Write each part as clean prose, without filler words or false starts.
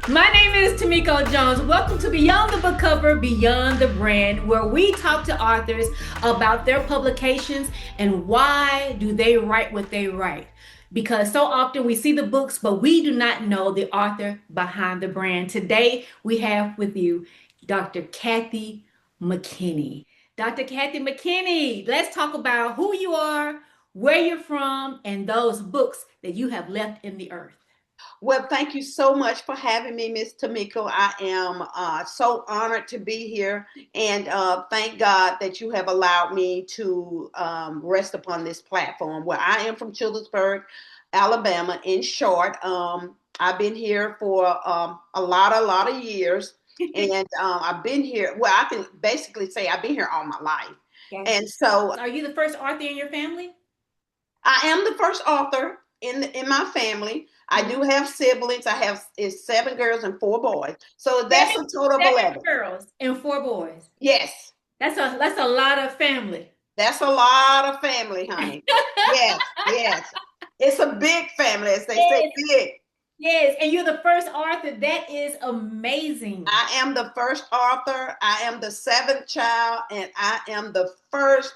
My name is Tamiko Jones. Welcome to Beyond the Book Cover, Beyond the Brand, where we talk to authors about their publications and why do they write what they write. Because so often we see the books, but we do not know the author behind the brand. Today we have with you Dr. Kathy McKinney. Dr. Kathy McKinney, let's talk about who you are, where you're from, and those books that you have left in the earth. Well, thank you so much for having me, Miss Tamiko. I am so honored to be here, and thank God that you have allowed me to rest upon this platform. Where I am from Childersburg, Alabama. In short, I've been here for a lot of years, and I've been here. Well, I can basically say I've been here all my life, Gotcha. and so Are you the first author in your family? I am the first author in my family. I Mhm. do have siblings. I have it's 7 girls and 4 boys, so that's Seven, a total of seven 11. girls and four boys. Yes, That's a lot of family. that's a lot of family, honey. Yes, yes, it's a big family, as they say, Yes, big. yes, and you're the first author. That is amazing. I am the first author. I am the seventh child, and I am the first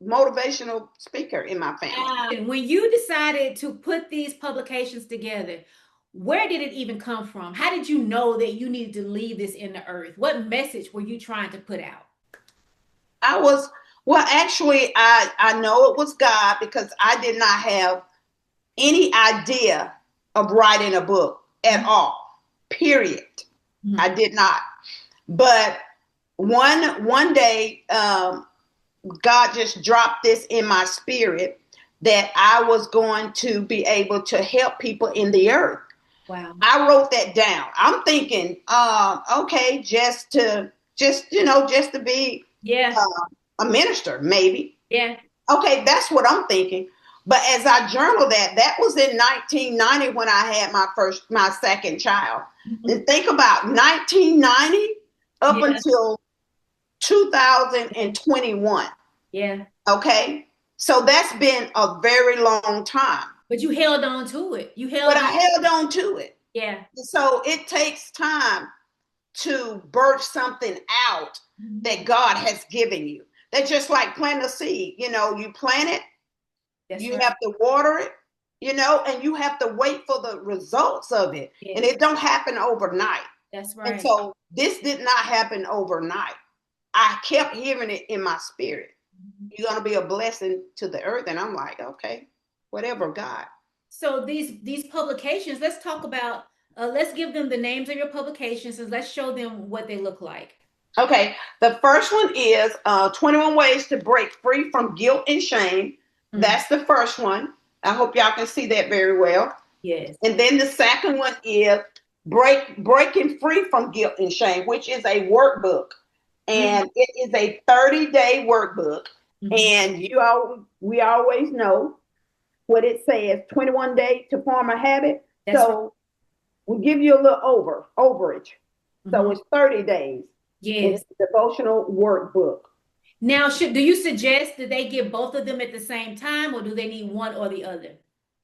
motivational speaker in my family. And when you decided to put these publications together, where did it even come from? How did you know that you needed to leave this in the earth? What message were you trying to put out? I was well, actually, I know it was God because I did not have any idea of writing a book at all. Period. I Mhm. did not. But one day, God just dropped this in my spirit that I was going to be able to help people in the earth. Wow. I wrote that down. I'm thinking, okay, just to be Yeah, a minister, maybe. yeah. Okay, that's what I'm thinking. But as I journal that was in 1990 when I had my second child. Mhm. And think about 1990 up Yeah, until 2021. yeah. Okay, so that's been a very long time. But you held on to it. You But held I on. held on to it. Yeah. So it takes time to birth something out Mhm. that God has given you. That's just like planting a seed. You plant it, That's you right. have to water it, and you have to wait for the results of it. And Yes, it don't happen overnight. that's And right. so this did not happen overnight. I kept hearing it in my spirit. Mhm. You're going to be a blessing to the earth. And I'm like, okay, whatever, God. So these publications, let's talk about let's give them the names of your publications and let's show them what they look like. Okay, the first one is 21 Ways to Break Free from Guilt and Shame. Mm. That's the first one. I hope y'all can see that very well. Yes. And then the second one is Breaking Free from Guilt and Shame, which is a workbook. Mm. And it is a 30-day workbook. Mhm. And we always know what it says, 21 days to form a habit. That's right. So we give you a little overage. So Mhm. it's 30 days. It's Yes. a devotional workbook. Now, do you suggest that they get both of them at the same time, or do they need one or the other?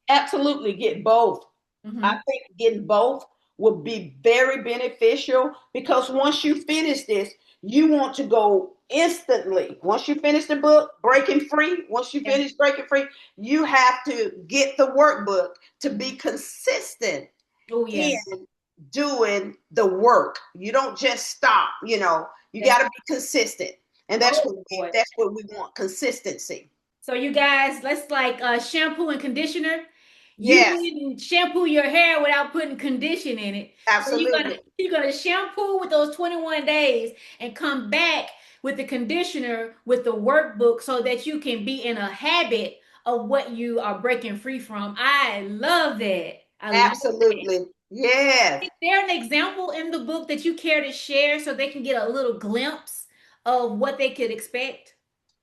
Absolutely get both. I Hmm. think getting both would be very beneficial because once you finish this, you want to go instantly. Once you finish the book, Breaking Free, once you Yeah. finish Breaking Free, you have to get the workbook to be consistent Oh, in yeah. doing the work. You don't just stop, you That's got to be consistent. And that's oh what we boy. that's what we want, consistency. So you guys, let's like shampoo and conditioner. You Yes, wouldn't shampoo your hair without putting condition in it. So you're gonna absolutely. you're gonna shampoo with those 21 days and come back with the conditioner with the workbook so that you can be in a habit of what you are breaking free from. I love that. I love that. Absolutely. Yes. Is there an example in the book that you care to share so they can get a little glimpse of what they could expect?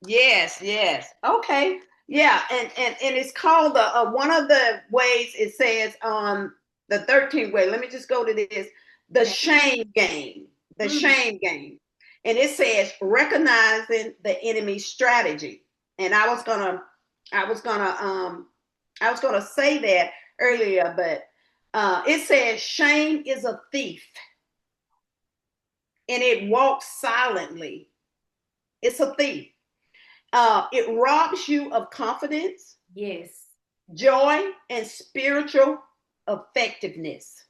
Yes, yes. Okay. Yeah, and it's called one of the ways it says the 13th way. Let me just go to this. The Okay. shame game. The Mm. shame game. And it says recognizing the enemy's strategy. And I was gonna say that earlier, but It says, shame is a thief and it walks silently. It's a thief. It robs you of confidence, Yes. joy, and spiritual effectiveness.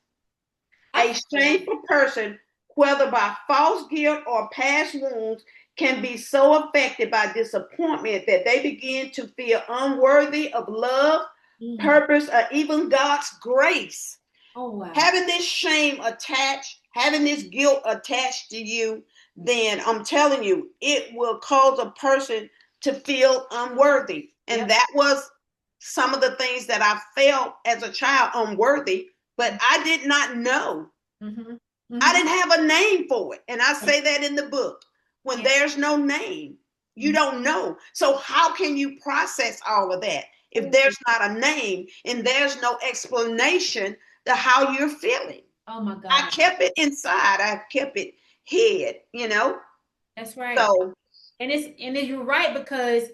I A feel like, shameful person, whether by false guilt or past wounds, can be so affected by disappointment that they begin to feel unworthy of love, mm, purpose, or even God's grace. oh wow. Having this shame attached, having this guilt attached to you, then I'm telling you, it will cause a person to feel unworthy. And Yep. that was some of the things that I felt as a child unworthy, but I did not know. Mm-hmm. I Mm-hmm. didn't have a name for it. And I say that in the book. When Yeah. there's no name, you Mhm. don't know. So, how can you process all of that if Ooh, there's not a name and there's no explanation to how you're feeling? oh my I God. kept it inside, I kept it hid, you know? That's right. So, You're right because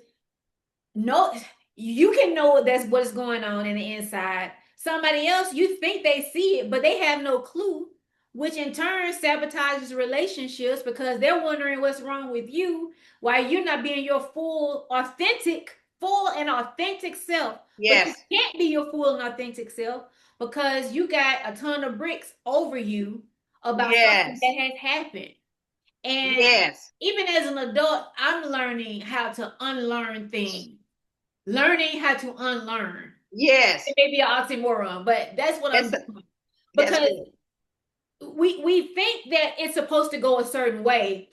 no, you can know that's what's going on in the inside. Somebody else, you think they see it, but they have no clue, which in turn sabotages relationships because they're wondering what's wrong with you while you're not being your full and authentic self. But you yes, can't be your full and authentic self because you got a ton of bricks over you about something yes, that has happened. And yes, even as an adult, I'm learning how to unlearn things, learning how to unlearn. yes. It may be an oxymoron, but that's what I'm That's doing. that's Because good. we think that it's supposed to go a certain way,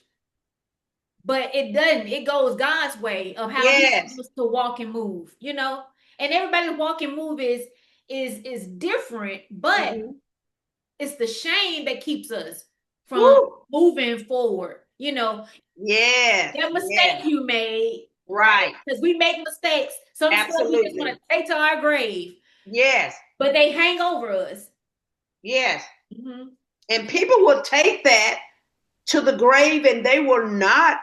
but it doesn't. It goes God's way of how He Yes. wants to walk and move, you know? And everybody's walk and move is different, but Mm-hmm. it's the shame that keeps us from Woo. moving forward. You know, Yes, that yes. mistake you made, right? Right. Because we make mistakes. Some stuff we just want Absolutely. to take to our grave, Yes, but they hang over us. yes. Mhm. And people will take that to the grave and they will not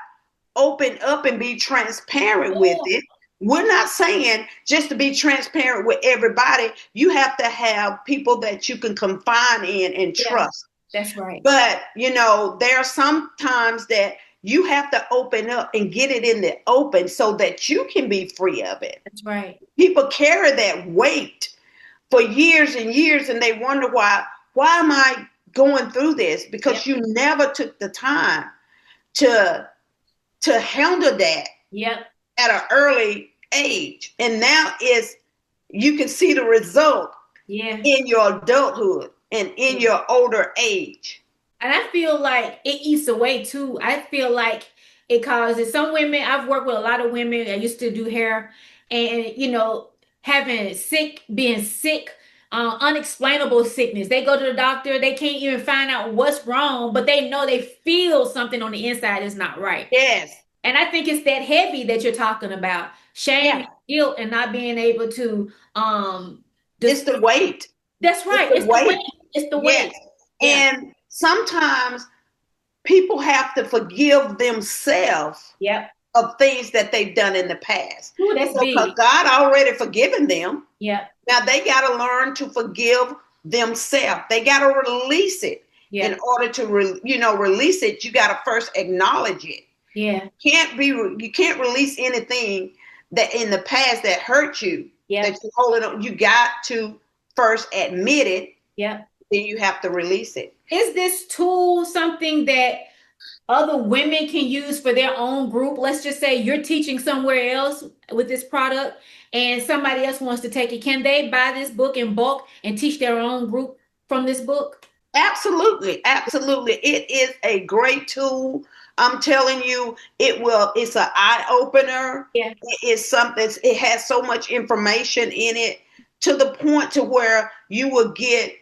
open up and be transparent with Oh, it. We're not saying just to be transparent with everybody. You have to have people that you can confide in and yeah, trust. that's right. But, there are some times that you have to open up and get it in the open so that you can be free of it. That's right. People carry that weight for years and years and they wonder why am I going through this? Yep. Because you never took the time to handle that Yep. at an early age. And now is you can see the result Yeah. in your adulthood and in Yeah. your older age. And I feel like it eats away too. I feel like it causes some women. I've worked with a lot of women. I used to do hair, and having being sick, unexplainable sickness. They go to the doctor. They can't even find out what's wrong, but they know they feel something on the inside is not right. Yes. And I think it's that heavy that you're talking about, shame, Yeah. and guilt, and not being able to It's the weight. that's It's right. the It's the weight. weight. It's the Yes. weight. Yeah. And sometimes people have to forgive themselves Yep. of things that they've done in the past. Ooh, that's So, because big. God already forgiven them, Yep. now they got to learn to forgive themselves. They got to release it. In Yep. order to, release it, you got to first acknowledge it. Yeah. You can't release anything that in the past that hurt you that Yep. you hold it on. You got to first admit it, Yep. then you have to release it. Is this tool something that other women can use for their own group? Let's just say you're teaching somewhere else with this product and somebody else wants to take it. Can they buy this book in bulk and teach their own group from this book? Absolutely, absolutely. It is a great tool. I'm telling you, it's an eye opener. Yeah. It is something, it has so much information in it to the point to where you will get,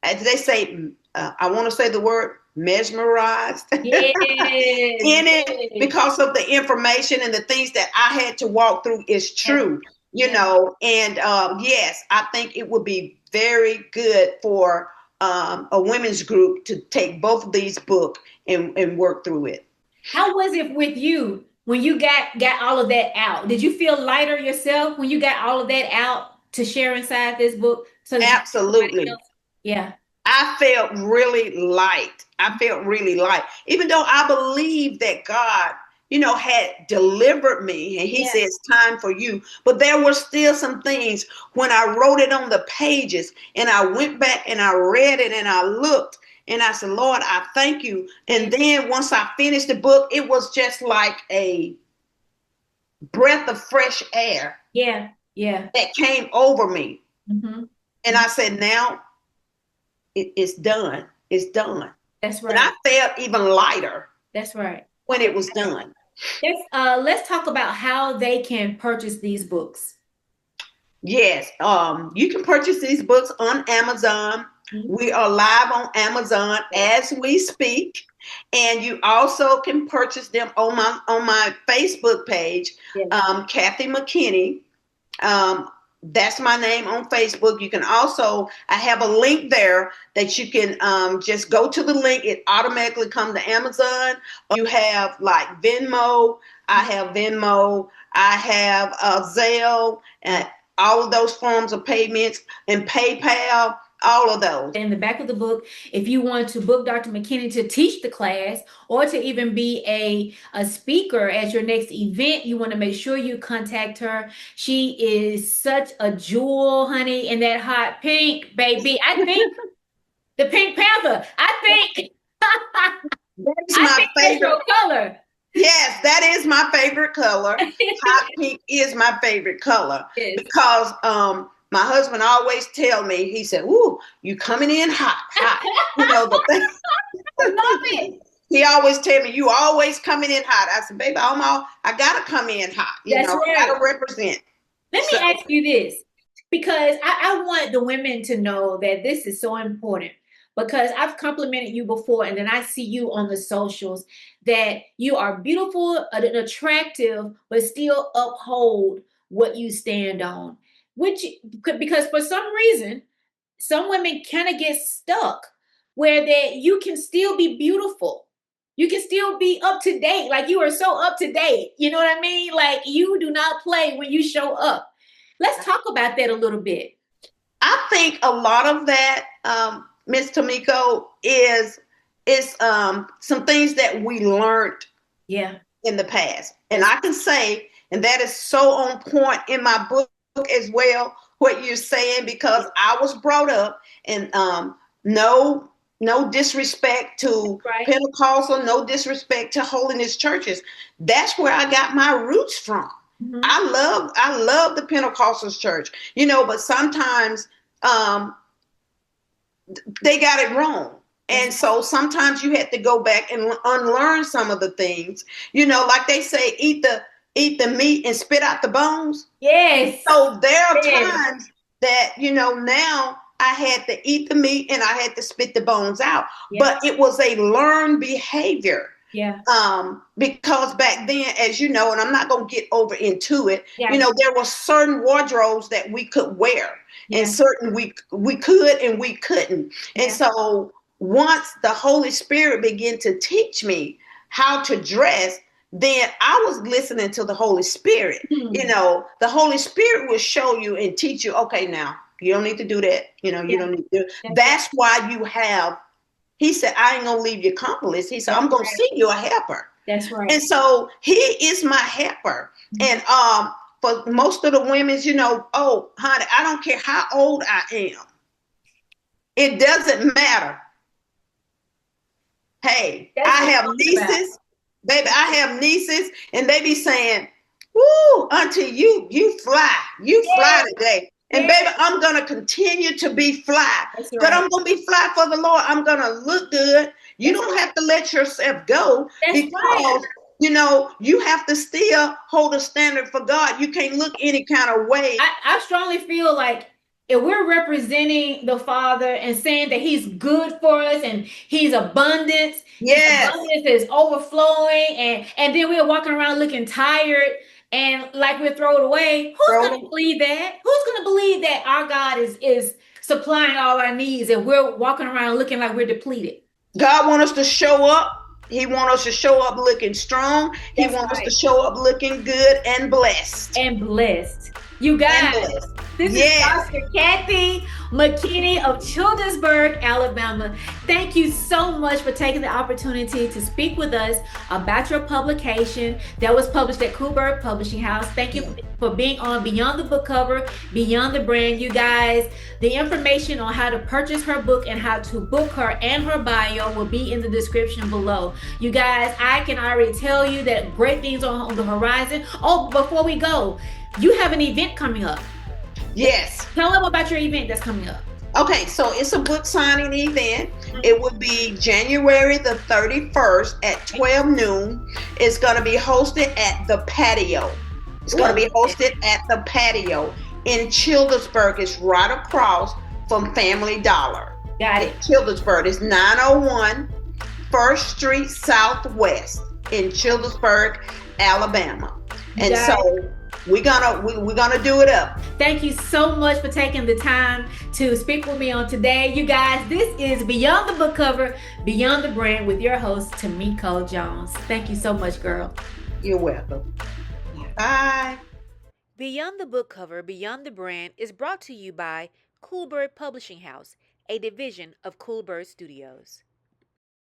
as they say, I want to say the word mesmerized in Yes. it Yes. because of the information and the things that I had to walk through is Yeah. true, Yeah. and yes, I think it would be very good for a women's group to take both of these books and work through it. How was it with you when you got all of that out? Did you feel lighter yourself when you got all of that out to share inside this book so that somebody Absolutely. else? Yeah. I felt really light. I felt really light, even though I believe that God, had delivered me and he Yeah. said it's time for you. But there were still some things when I wrote it on the pages and I went back and I read it and I looked and I said, Lord, I thank you. And then once I finished the book, it was just like a breath of fresh air Yeah. Yeah. that came over me. Mm-hmm. And I said, now it's done. It's done. That's And I right. felt even lighter That's right. when it was done. Let's talk about how they can purchase these books. Yes, you can purchase these books on Amazon. Mhm. We are live on Amazon as we speak, and you also can purchase them on my Facebook page, Yeah. Kathy McKinney. That's my name on Facebook. You can also, I have a link there that you can just go to the link. It automatically comes to Amazon. You have like Venmo. I have Venmo. I have Zelle and all of those forms of payments and PayPal, all of those. In the back of the book, if you want to book Dr. McKinney to teach the class or to even be a speaker at your next event, you want to make sure you contact her. She is such a jewel, honey, in that hot pink, baby. I think the Pink Panther. I think That is I my think that's favorite. your color. Yes, that is my favorite color. Hot pink is my favorite color Yes. because my husband always tell me, he said, "Ooh, you coming in hot, hot." The thing. I love it. He always tell me, "You always coming in hot." I said, "Baby, I gotta come in hot. That's I right. gotta represent." Let So me ask you this, because I want the women to know that this is so important. Because I've complimented you before, and then I see you on the socials that you are beautiful and attractive, but still uphold what you stand on. Which, because for some reason, some women kind of get stuck where that you can still be beautiful. You can still be up to date. Like you are so up to date. You know what I mean? Like you do not play when you show up. Let's talk about that a little bit. I think a lot of that, Miss Tamiko, is some things that we learned Yeah. in the past. And I can say, and that is so on point in my book as well, what you're saying, because I was brought up and no disrespect to Right. Pentecostal, no disrespect to holiness churches. That's where I got my roots from. Mm-hmm. I love the Pentecostal church, but sometimes they got it wrong. And so sometimes you have to go back and unlearn some of the things, like they say, eat the meat and spit out the bones. Yes. So there are Yes. times that, now I had to eat the meat and I had to spit the bones out. Yeah. But it was a learned behavior. Yeah. Because back then, as you know, and I'm not going to get over into it, Yeah. there were certain wardrobes that we could wear and certain we could and we couldn't. And so once the Holy Spirit began to teach me how to dress, then I was listening to the Holy Spirit. The Holy Spirit will show you and teach you, okay, now you don't need to do that. You don't need to do it. That's why you have, he said, I ain't going to leave you comfortless. He said, I'm going to send you a helper. That's right. And so he is my helper. And for most of the women, oh, honey, I don't care how old I am. It doesn't matter. Hey, I have nieces, baby. I have nieces, and they be saying, "Woo, auntie, you fly today." And baby, I'm gonna continue to be fly, but I'm gonna be fly for the Lord. I'm gonna look good. You don't have to let yourself go because you have to still hold a standard for God. You can't look any kind of way. I strongly feel like if we're representing the Father and saying that He's good for us and He's abundance, abundance is overflowing, and then we're walking around looking tired and like we're thrown away, who's going to believe that? Who's going to believe that our God is supplying all our needs and we're walking around looking like we're depleted? God wants us to show up. He wants us to show up looking strong. He wants us to show up looking good and blessed. And blessed. You guys, Endless. this is Yes. Dr. Kathy McKinney of Childersburg, Alabama. Thank you so much for taking the opportunity to speak with us about your publication that was published at Coolberg Publishing House. Thank you for being on Beyond the Book Cover, Beyond the Brand. You guys, the information on how to purchase her book and how to book her and her bio will be in the description below. You guys, I can already tell you that great things are on the horizon. Oh, before we go, you have an event coming up. Yes. Tell them about your event that's coming up. Okay, so it's a book signing event. It would be January the 31st at 12 noon. It's going to be hosted at the Patio. It's going to be hosted at the Patio in Childersburg. It's right across from Family Dollar. Got it. Childersburg is 901 First Street Southwest in Childersburg, Alabama. And so we're gonna do it up. Thank you so much for taking the time to speak with me on today. You guys, this is Beyond the Book Cover, Beyond the Brand with your host, Tamiko Jones. Thank you so much, girl. You're welcome. Bye. Beyond the Book Cover, Beyond the Brand is brought to you by Coolbird Publishing House, a division of Coolbird Studios.